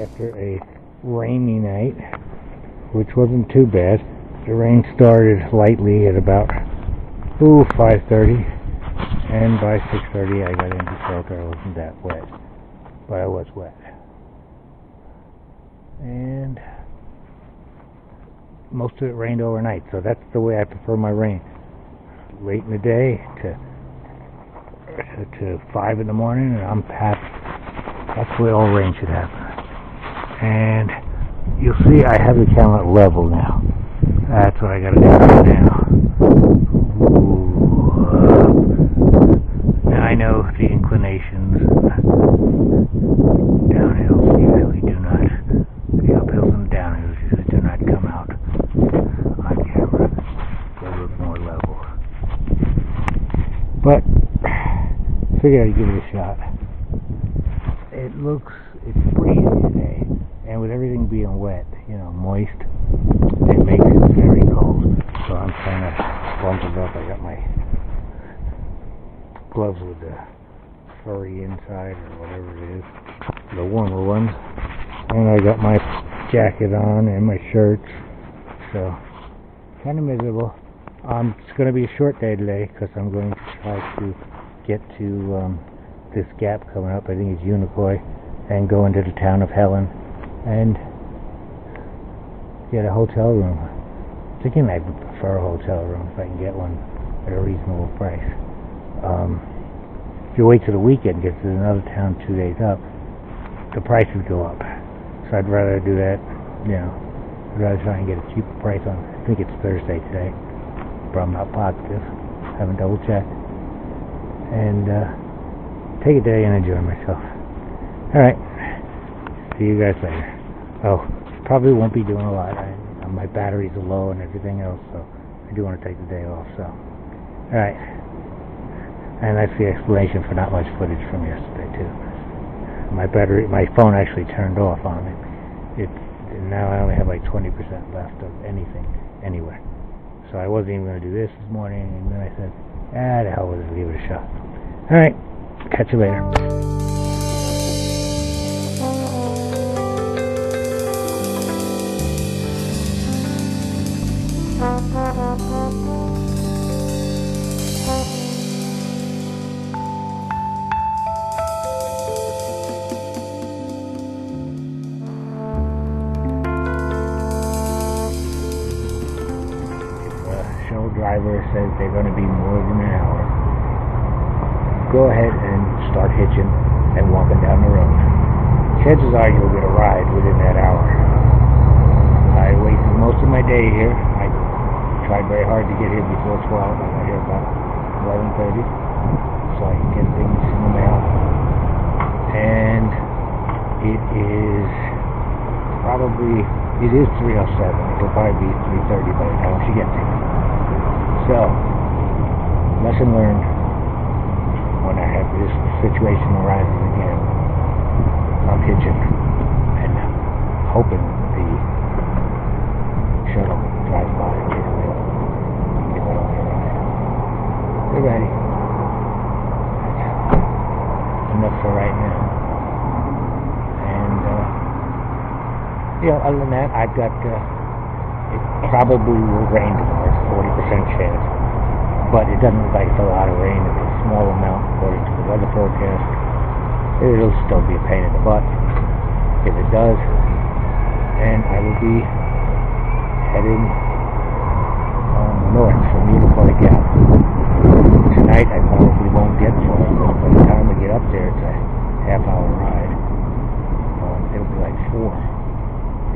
after a rainy night, which wasn't too bad. The rain started lightly at about 5:30, and by 6:30 I got into shelter. I wasn't that wet, but I was wet. And most of it rained overnight, so that's the way I prefer my rain. Late in the day to 5 in the morning, and I'm happy. That's the way all rain should happen. And you'll see I have the camera level now. That's what I gotta do right now. Now I know the inclinations. Downhills usually do not, the uphills and downhills usually do not come out on camera. They look more level. But I figured I'd give it a shot. It's breezy today, and with everything being wet, moist, it makes it very cold. So I'm kind of bundled up. I got my gloves with the furry inside, or whatever it is, the warmer ones, and I got my jacket on and my shirts. So kind of miserable. It's going to be a short day today because I'm going to try to get to this gap coming up. I think it's Unicoi, and go into the town of Helen and get a hotel room. I'm thinking I would prefer a hotel room if I can get one at a reasonable price. If you wait till the weekend, get to another town 2 days up, the prices go up. So I'd rather do that. I'd rather try and get a cheaper price on. I think it's Thursday today, but I'm not positive. Haven't double checked. And take a day and enjoy myself. Alright, see you guys later. Probably won't be doing a lot. My batteries are low and everything else, so I do want to take the day off. So, alright. And that's the explanation for not much footage from yesterday too. My phone actually turned off on me. Now I only have like 20% left of anything, anywhere. So I wasn't even going to do this morning, and then I said, the hell with it, give it a shot. Alright, catch you later. Shuttle driver says they're going to be more than an hour. Go ahead and start hitching and walking down the road. Chances are you'll get a ride within that hour. I wasted most of my day here. I tried very hard to get here before 12. I got here about 11:30, so I can get things in the mail. And it is 3:07. It'll probably be 3:30 by the time she gets here. So, lesson learned. When I have this situation arises again, I'm hitching and hoping the shuttle drives by and gets me on the ride. We're ready. Enough for right now. And other than that, I've got it probably will rain tomorrow. It's a 40% chance, but it doesn't look like it's a lot of rain. It's a small amount according to the weather forecast. It'll still be a pain in the butt if it does, and I will be heading north from Unicoi Gap. Tonight I probably won't get far, but by the time we get up there, it's a half-hour ride. It'll be like 4.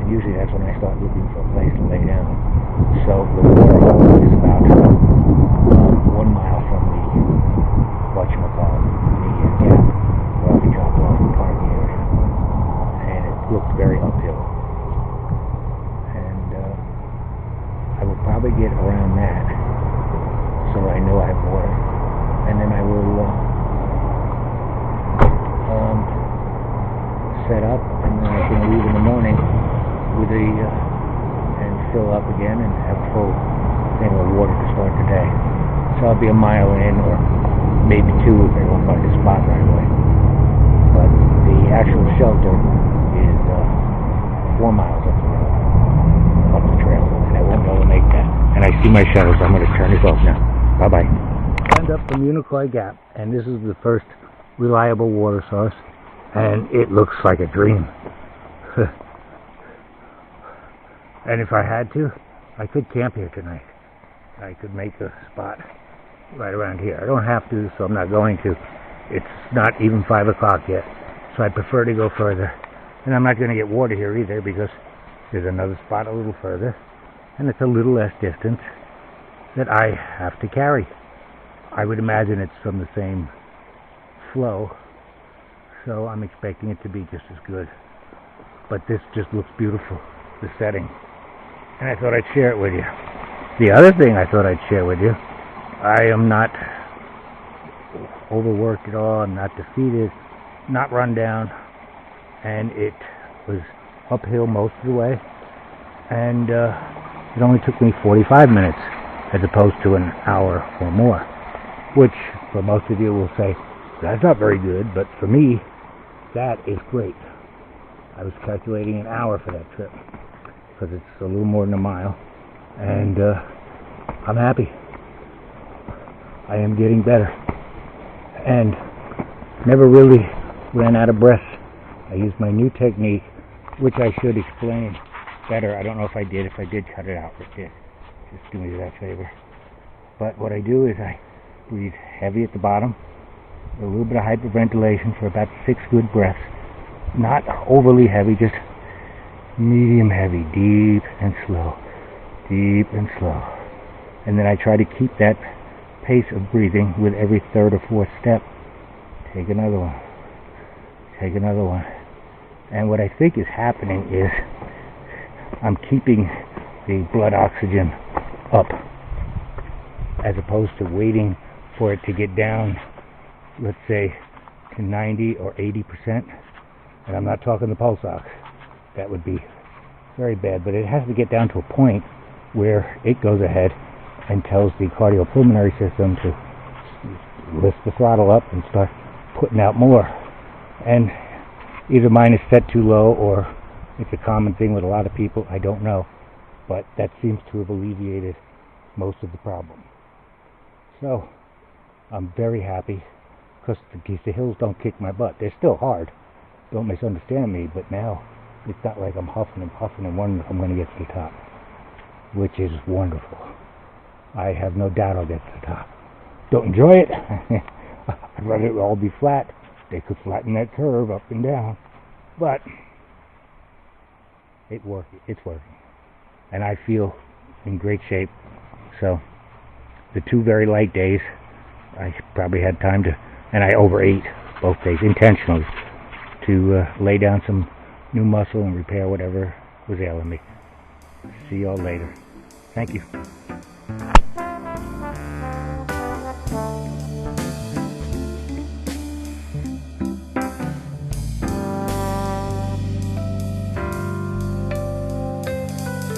And usually that's when I start looking for a place to lay down. So the water hole is about 1 mile from the whatchamacallit, the gap, where I'll be dropped off in the parking area. And it looks very uphill. And I will probably get around that, so I know I have water. And then I will set up, and then I can leave in the morning with and fill up again and have a full thing of water to start the day. So I'll be a mile in, or maybe 2 if I don't find a spot right away. But the actual shelter is 4 miles up the trail, and I won't be able to make that. And I see my shuttle, so I'm going to turn this off now. Bye-bye. Climbed up from Unicoi Gap, and this is the first reliable water source, and it looks like a dream. And if I had to, I could camp here tonight. I could make a spot right around here. I don't have to, so I'm not going to. It's not even 5 o'clock yet, so I prefer to go further. And I'm not going to get water here either, because there's another spot a little further, and it's a little less distance that I have to carry. I would imagine it's from the same flow, so I'm expecting it to be just as good. But this just looks beautiful, the setting. And I thought I'd share it with you. The other thing I thought I'd share with you, I am not overworked at all, I'm not defeated, not run down, and it was uphill most of the way, and it only took me 45 minutes as opposed to an hour or more, which for most of you will say, that's not very good, but for me, that is great. I was calculating an hour for that trip, because it's a little more than a mile, and I'm happy. I am getting better, and never really ran out of breath. I used my new technique, which I should explain better. I don't know if I did. If I did, cut it out. Just do me that favor. But what I do is I breathe heavy at the bottom, a little bit of hyperventilation for about 6 good breaths. Not overly heavy, just medium heavy, deep and slow, deep and slow. And then I try to keep that pace of breathing with every third or fourth step. Take another one. Take another one. And what I think is happening is I'm keeping the blood oxygen up, as opposed to waiting for it to get down, let's say, to 90 or 80%. And I'm not talking the pulse ox. That would be very bad, but it has to get down to a point where it goes ahead and tells the cardiopulmonary system to lift the throttle up and start putting out more. And either mine is set too low, or it's a common thing with a lot of people, I don't know, but that seems to have alleviated most of the problem. So I'm very happy, because the hills don't kick my butt. They're still hard, don't misunderstand me, but now it's not like I'm huffing and puffing and wondering if I'm going to get to the top, which is wonderful. I have no doubt I'll get to the top. Don't enjoy it. I'd rather it all be flat. They could flatten that curve up and down, but it's working. And I feel in great shape. So the 2 very light days, I probably had time to, and I overate both days intentionally to lay down some new muscle and repair whatever was ailing me. See y'all later. Thank you.